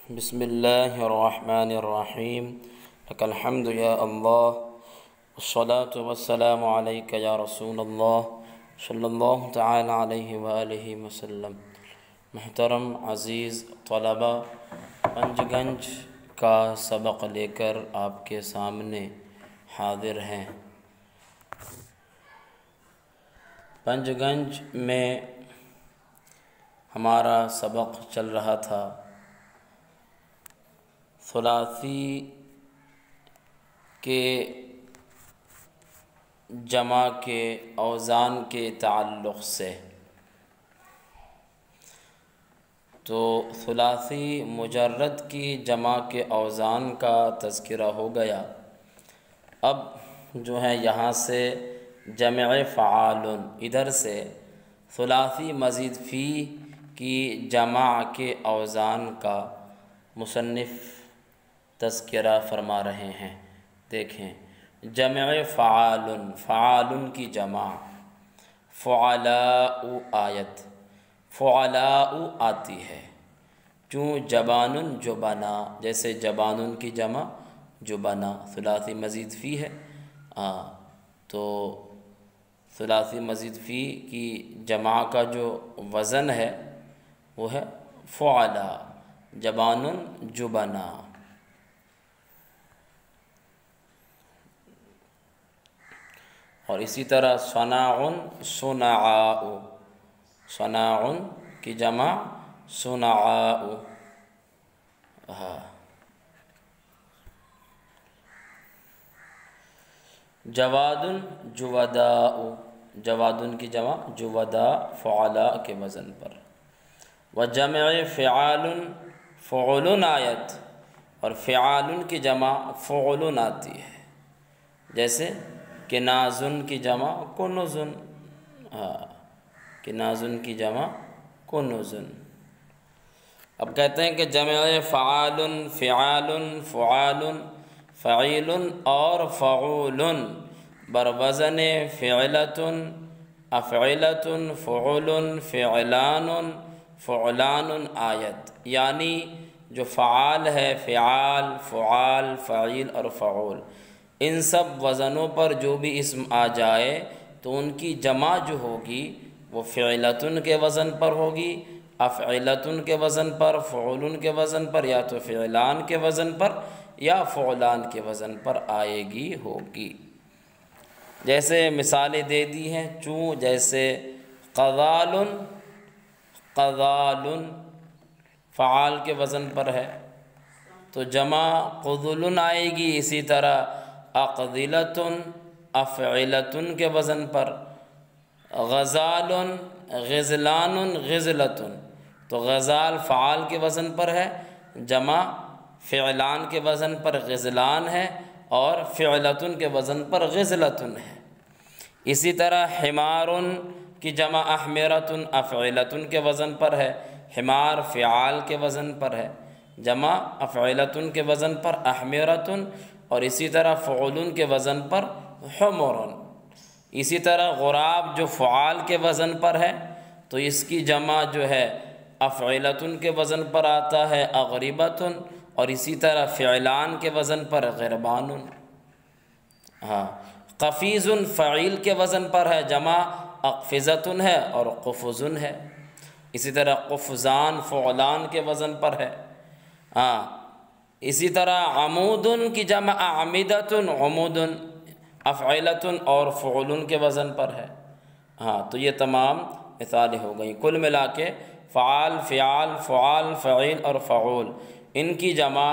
بسم اللہ الرحمن الرحیم لک الحمد یا اللہ والصلاة والسلام علیک یا رسول اللہ صلی اللہ تعالی علیہ وآلہ وسلم۔ محترم عزیز طلبہ، پنج گنج کا سبق لے کر آپ کے سامنے حاضر ہیں۔ پنج گنج میں ہمارا سبق چل رہا تھا ثلاثی کے جمع کے اوزان کے تعلق سے۔ تو ثلاثی مجرد کی جمع کے اوزان کا تذکرہ ہو گیا۔ اب جو ہے یہاں سے جمع فعال، ادھر سے ثلاثی مزید فی کی جمع کے اوزان کا مصنف تذکرہ فرما رہے ہیں۔ دیکھیں، جمع فعال، فعال کی جمع فعلاء آیت، فعلاء آتی ہے، چوں جبان جبنا، جیسے جبان کی جمع جبنا، ثلاثی مزید فی ہے، تو ثلاثی مزید فی کی جمع کا جو وزن ہے وہ ہے فعلاء، جبان جبنا۔ اور اسی طرح صناع صنعاء، صناع کی جمع صنعاء۔ جواد جوداء، جواد کی جمع جوداء، فعلاء کے وزن پر۔ وجمع فعال فعل آیت، اور فعال کی جمع فعل آتی ہے، جیسے کنازن کی جمع کنزن، کنازن کی جمع کنزن۔ اب کہتے ہیں کہ جمع فعال فعال فعال فعیل اور فعول بروزن فعلۃ افعلۃ فعل فعلان فعلان آیت، یعنی جو فعال ہے، فعال فعال فعیل اور فعول، ان سب وزنوں پر جو بھی اسم آ جائے تو ان کی جمع جو ہوگی وہ فعلۃ کے وزن پر ہوگی، افعلۃ کے وزن پر، فعول کے وزن پر، یا تو فعلان کے وزن پر یا فعلان کے وزن پر آئے گی ہوگی۔ جیسے مثالیں دے دی ہیں، چوں جیسے قذال، قذال فعال کے وزن پر ہے تو جمع قذل آئے گی، اسی طرح اقذلۃ افعلۃ کے وزن پر، غزال غزلان غزلۃ، تو غزال فعال کے وزن پر ہے، جمع فعلان کے وزن پر غزلان ہے، اور فعلۃ کے وزن پر غزلۃ ہے۔ اسی طرح حمار کی جمع احمرۃ، افعلۃ کے وزن پر ہے، حمار فعال کے وزن پر ہے، جمع افعلۃ کے وزن پر احمرۃ، اور اسی طرح فعول کے وزن پر حمر۔ اسی طرح غراب جو فعال کے وزن پر ہے تو اس کی جمع جو ہے افعلۃ کے وزن پر آتا ہے اغربۃ، اور اسی طرح فعلان کے وزن پر غربان۔ قفیز فعیل کے وزن پر ہے، جمع اقفزۃ ہے اور قفز ہے۔ اسی طرح قفزان فعلان کے وزن پر ہے۔ اسی طرح عمود کی جمع اعمدۃ، عمود افعلۃ اور فعول کے وزن پر ہے۔ تو یہ تمام مثالیں ہو گئیں۔ کل ملا کے فعال فعال فعال فعیل اور فعول، ان کی جمع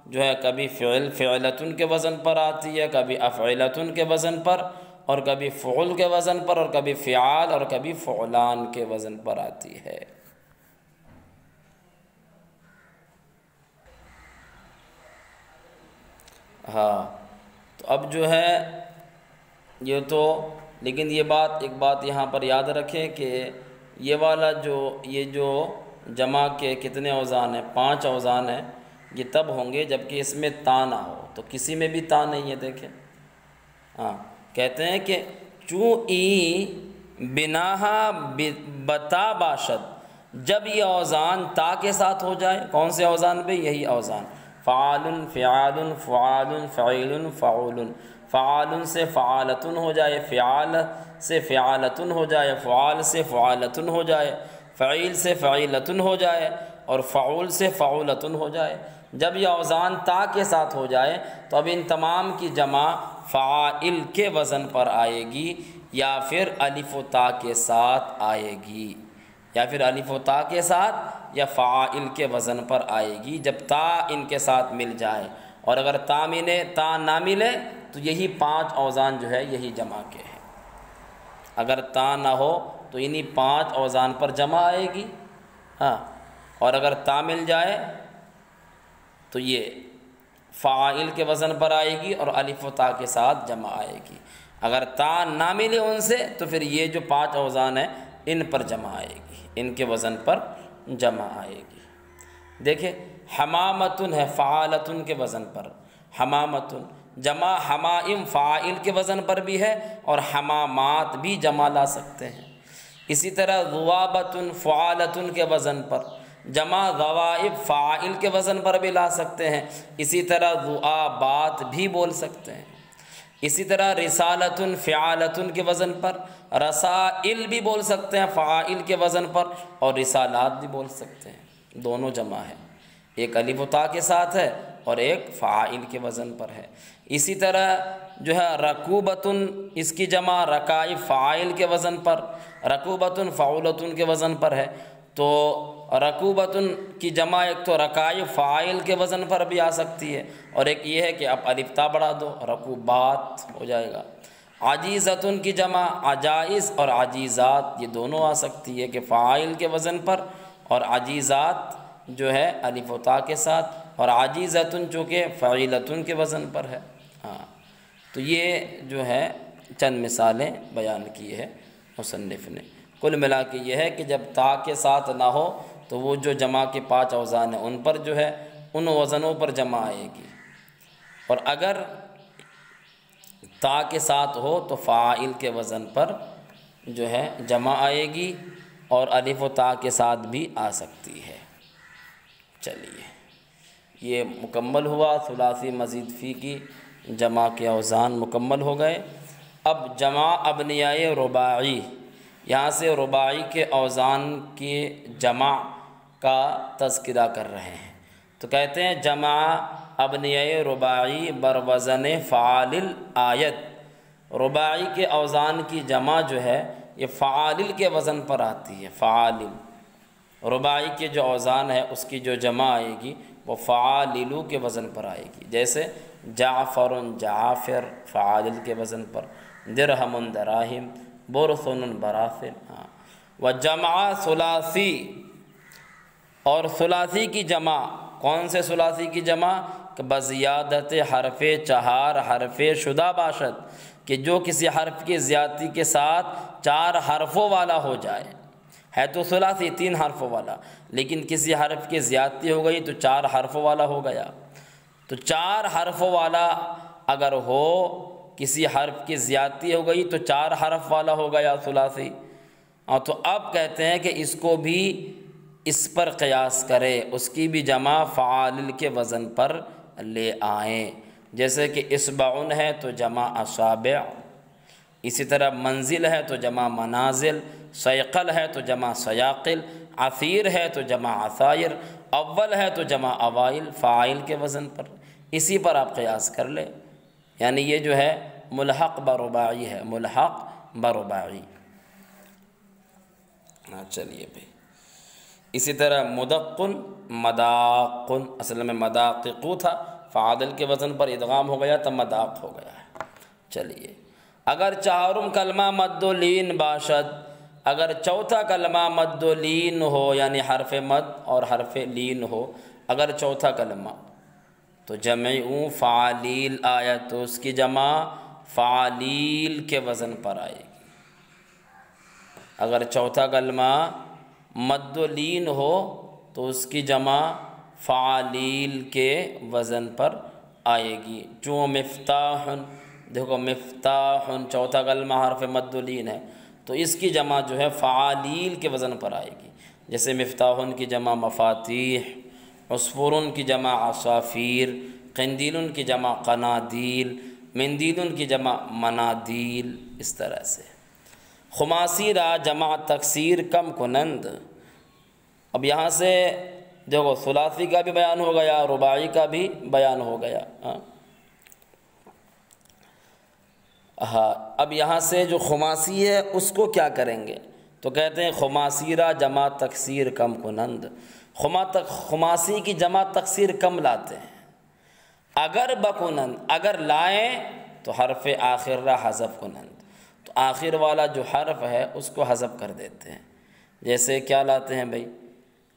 جو ہے کبھی فعل فعلۃ کے وزن پر آتی ہے، کبھی افعلۃ کے وزن پر، اور کبھی فعول کے وزن پر، اور کبھی فعال اور کبھی فعلان کے وزن پر آتی ہے۔ تو اب جو ہے یہ تو، لیکن یہ بات ایک بات یہاں پر یاد رکھیں کہ یہ والا یہ جو جمع کے کتنے اوزان ہیں، 5 اوزان ہیں، یہ تب ہوں گے جب کہ اس میں تا نہ ہو، تو کسی میں بھی تا نہیں ہے۔ دیکھیں، کہتے ہیں کہ چوں ای بناہا بتا باشد، جب یہ اوزان تا کے ساتھ ہو جائے، کون سے اوزان پہ؟ یہی اوزان، فعال، فعال، فعال، فعیل، فعول، فعال سے فعالتن ہو جائے، فعال سے فعالتن ہو جائے، فعال سے فعالتن ہو جائے، فعیل سے فعیلتن ہو جائے، اور فعول سے فعولتن ہو جائے۔ جب یہ اوزان تا کے ساتھ ہو جائے تو اب ان تمام کی جمع فاعل کے وزن پر آئے گی، یا پھر الف و تا کے ساتھ آئے گی، یا پھر الف و تا کے ساتھ یا فاعل کے وزن پر آئے گی جب تا ان کے ساتھ مل جائے۔ اور اگر تا نہ ملے تو یہی 5 اوزان جو ہے یہی جمع کے ہیں۔ اگر تا نہ ہو تو انہی 5 اوزان پر جمع آئے گی، ہاں، اور اگر تا مل جائے تو یہ فاعل کے وزن پر آئے گی اور الف و تا کے ساتھ جمع آئے گی۔ اگر تا نہ ملے ان سے تو پھر یہ جو 5 اوزان ہیں ان پر جمع آئے گی، ان کے وزن پر جمع آئے گی۔ دیکھیں حمامتن ہے فعالتن کے وزن پر، حمامتن جمع حمائم فاعل کے وزن پر بھی ہے، اور حمامات بھی جمع لا سکتے ہیں۔ اسی طرح ذوابتن فعالتن کے وزن پر، جمع ذوائب فاعل کے وزن پر بھی لا سکتے ہیں۔ اسی طرح ذوابات بھی بول سکتے ہیں۔ اسی طرح رسالتن فعالتن کے وزن پر، رسائل بھی بول سکتے ہیں فاعل کے وزن پر، اور رسالات بھی بول سکتے ہیں، دونوں جمع ہے، ایک الف و تا کے ساتھ ہے اور ایک فاعل کے وزن پر ہے۔ اسی طرح جو ہے رکوبتن، اس کی جمع رکائب فاعل کے وزن پر، رکوبتن فعولتن کے وزن پر ہے، تو رکوبتن کی جمع ایک تو رکائب فاعل کے وزن پر بھی آ سکتی ہے، اور ایک یہ ہے کہ اب الف تا بڑھا دو، رکوبات ہو جائے گا۔ عجیزتن کی جمع عجائز اور عجیزات، یہ دونوں آ سکتی ہے کہ فاعل کے وزن پر، اور عجیزات جو ہے الف و تا کے ساتھ، اور عجیزتن چونکہ فعیلتن کے وزن پر ہے۔ ہاں، تو یہ جو ہے چند مثالیں بیان کی ہے مصنف نے۔ کل ملا کے یہ ہے کہ جب تا کے ساتھ نہ ہو تو وہ جو جمع کے 5 اوزان ہیں ان پر جو ہے ان وزنوں پر جمع آئے گی، اور اگر تا کے ساتھ ہو تو فاعل کے وزن پر جو ہے جمع آئے گی، اور الف و تا کے ساتھ بھی آ سکتی ہے۔ چلیے یہ مکمل ہوا، ثلاثی مزید فی کی جمع کے اوزان مکمل ہو گئے۔ اب جمع ابنیائے رباعی، یہاں سے رباعی کے اوزان کے جمع کا تذکرہ کر رہے ہیں، تو کہتے ہیں جمع ابنیائے رباعی بر وزن فعال آیت، رباعی کے اوزان کی جمع جو ہے یہ فعال کے وزن پر آتی ہے۔ فعال رباعی کے جو اوزان ہے اس کی جو جمع آئے گی وہ فعاللو کے وزن پر آئے گی، جیسے جعفر جعافر فعال کے وزن پر، درہم دراہم، برثن براثن۔ ہاں، و جمع ثلاثی، اور ثلاثی کی جمع، کون سے ثلاثی کی جمع؟ کہ بزیادت حرف چہار حرف شدہ باشد، کہ جو کسی حرف کی زیادتی کے ساتھ 4 حرفوں والا ہو جائے، ہے تو ثلاثی 3 حرفوں والا، لیکن کسی حرف کی زیادتی ہو گئی تو 4 حرفوں والا ہو گیا۔ تو 4 حرفوں والا اگر ہو، کسی حرف کی زیادتی ہو گئی تو 4 حرف والا ہو گیا ثلاثی۔ تو اب کہتے ہیں کہ اس کو بھی اس پر قیاس کرے، اس کی بھی جمع فعال کے وزن پر لے آئیں، جیسے کہ اصبعن ہے تو جمع اصابع، اسی طرح منزل ہے تو جمع منازل، سیقل ہے تو جمع سیاقل، عثیر ہے تو جمع عثائر، اول ہے تو جمع اوائل، فاعل کے وزن پر، اسی پر آپ قیاس کر لیں۔ یعنی یہ جو ہے ملحق برباعی ہے، ملحق برباعی۔ چلیے بھائی، اسی طرح مدقن مداقن، اصل میں مداققو تھا، فعادل کے وزن پر ادغام ہو گیا تب مداق ہو گیا ہے۔ چلیے، اگر چہارم کلمہ مد و لین باشد، اگر چوتھا کلمہ مد و لین ہو، یعنی حرف مد اور حرف لین ہو، اگر چوتھا کلمہ تو جمع فعالیل آیا، تو اس کی جمع فعالیل کے وزن پر آئے گی۔ اگر چوتھا کلمہ مد و لین ہو تو اس کی جمع فعالیل کے وزن پر آئے گی۔ جو مفتاح، دیکھو مفتاح چوتھا کلمہ حرف مد و لین ہے تو اس کی جمع جو ہے فعالیل کے وزن پر آئے گی۔ جیسے مفتاحن کی جمع مفاتیح، عصفورن کی جمع عصافیر، قندیلن کی جمع قنادیل، مندیلن کی جمع منادیل، اس طرح سے۔ خماسی را جمع تکسیر کم کنند۔ اب یہاں سے دیکھو ثلاثی کا بھی بیان ہو گیا، رباعی کا بھی بیان ہو گیا۔ ہاں اب یہاں سے جو خماسی ہے اس کو کیا کریں گے؟ تو کہتے ہیں خماسی را جمع تکسیر کم کنند۔ خماسی کی جمع تکسیر کم لاتے ہیں۔ اگر بکنند، اگر لائیں تو حرف آخر را حذف کنند، تو آخر والا جو حرف ہے اس کو حذف کر دیتے ہیں۔ جیسے کیا لاتے ہیں بھائی؟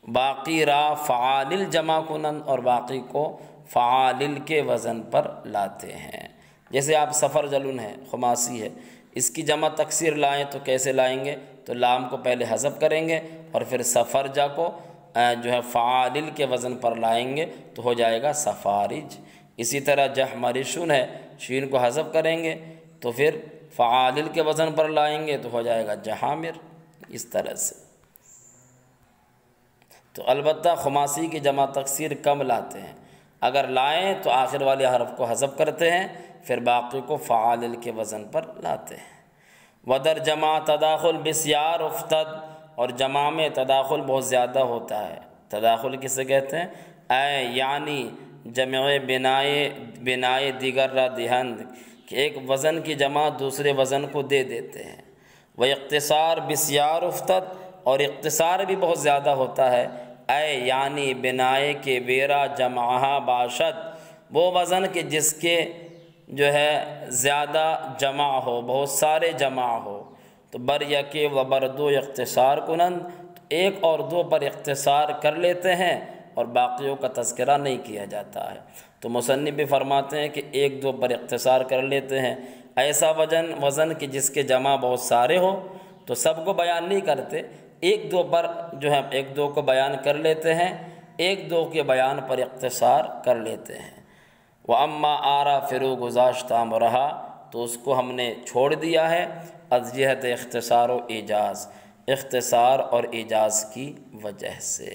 باقی را فعالل جمع کنند، اور باقی کو فعالل کے وزن پر لاتے ہیں۔ جیسے آپ سفر جلن ہے، خماسی ہے، اس کی جمع تکسیر لائیں تو کیسے لائیں گے؟ تو لام کو پہلے حذف کریں گے اور پھر سفر جا کو جو ہے فعالل کے وزن پر لائیں گے تو ہو جائے گا سفارج۔ اسی طرح جحمرشن ہے، شین کو حذف کریں گے تو پھر فعالل کے وزن پر لائیں گے تو ہو جائے گا جحامر، اس طرح سے۔ تو البتہ خماسی کی جمع تکسیر کم لاتے ہیں، اگر لائیں تو آخر والے حرف کو حذف کرتے ہیں، پھر باقی کو فعالل کے وزن پر لاتے ہیں۔ ودر جمع تداخل بسیار افتد، اور جمع میں تداخل بہت زیادہ ہوتا ہے۔ تداخل کسے کہتے ہیں؟ اے یعنی جمع بنائے دیگر را دہند، کہ ایک وزن کی جمع دوسرے وزن کو دے دیتے ہیں۔ وہ اختصار بسیار افتد، اور اختصار بھی بہت زیادہ ہوتا ہے۔ اے یعنی بنائے کے بیرا جمعہ باشد، وہ وزن کے جس کے جو ہے زیادہ جمع ہو، بہت سارے جمع ہو۔ تو بر یکے و بر دو اختصار کنند، تو ایک اور دو پر اختصار کر لیتے ہیں اور باقیوں کا تذکرہ نہیں کیا جاتا ہے۔ تو مصنف بھی فرماتے ہیں کہ ایک دو پر اختصار کر لیتے ہیں۔ ایسا وزن کہ جس کے جمع بہت سارے ہو تو سب کو بیان نہیں کرتے، ایک دو پر جو ہے ایک دو کو بیان کر لیتے ہیں، ایک دو کے بیان پر اختصار کر لیتے ہیں۔ وَأَمَّا آرا فرو گزاشتہ مرہا، تو اس کو ہم نے چھوڑ دیا ہے از جہت اختصار و ایجاز، اختصار اور ایجاز کی وجہ سے۔